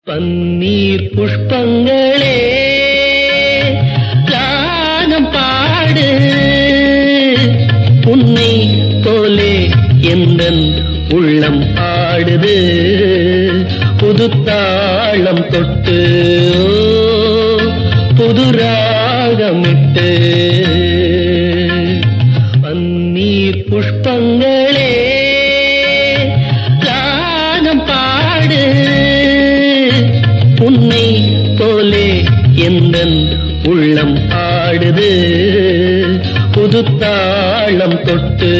பன்னீர் புஷ்பங்களே கானம் பாடு, உன்னை போலே எந்தன் உள்ளம் ஆடுது. புதுத்தாளம் தொட்டு புது ராகமிட்டு, பன்னீர் புஷ்பங்களே கானம் பாடு, உன்னை போலே எந்தன் உள்ளம் ஆடுது. புதுத்தாளம் தொட்டு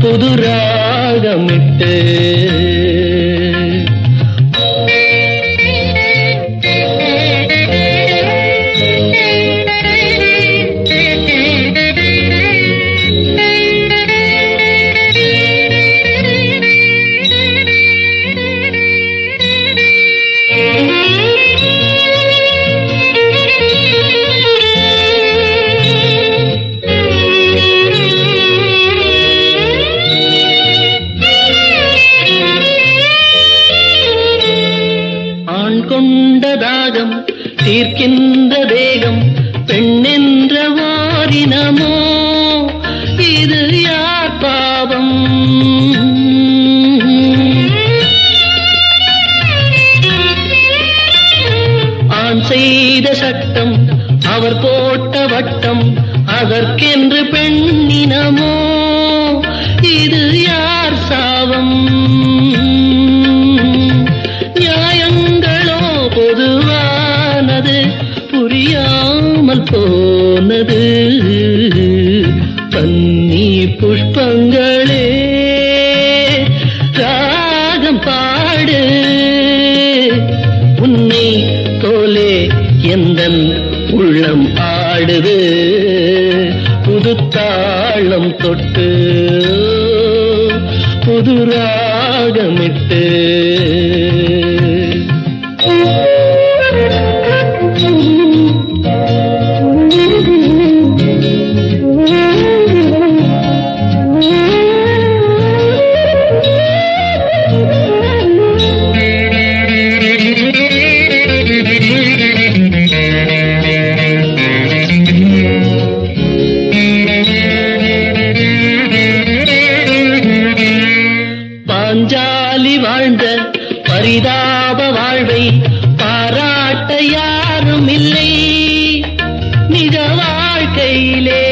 புது ராகமிட்டு, கொண்ட தாகம் தீர்க்கின்ற தேகம் பெண்ணென்ற வாரினமோ, இது யார் பாவம்? ஆண் செய்த சட்டம் அவர் போட்ட வட்டம், அதற்கென்று பெண்ணினமோ, இது யார் சாபம்? பொதுவானது புரியாமல் போனது. பன்னீர் புஷ்பங்களே ராகம் பாடு, உன்னை போலே எந்தன் உள்ளம் ஆடுது. புதுத்தாளம் தொட்டு புது ராகமிட்டு, பாஞ்சாலி வாழ்ந்த பரிதாப வாழ்வை பாராட்ட யாரும் இல்லை நிஜ வாழ்க்கையிலே.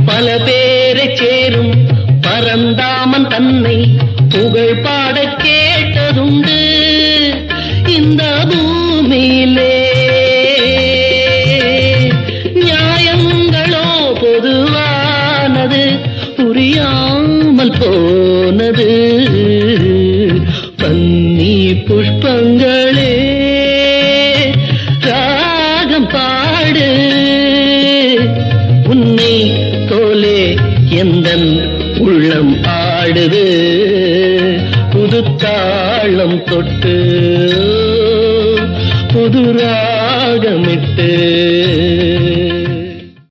பல பேரை சேரும் பரந்தாமன் தன்னை புகழ் பாட கேட்டதுண்டு இந்த பூமியிலே. பொதுவானது புரியாமல் போனது. பன்னீர் புஷ்பங்களே ராகம் பாடு, உன்னை போலே எந்தன் உள்ளம் ஆடுது. புதுத்தாளம் தொட்டு புது ராகமிட்டு.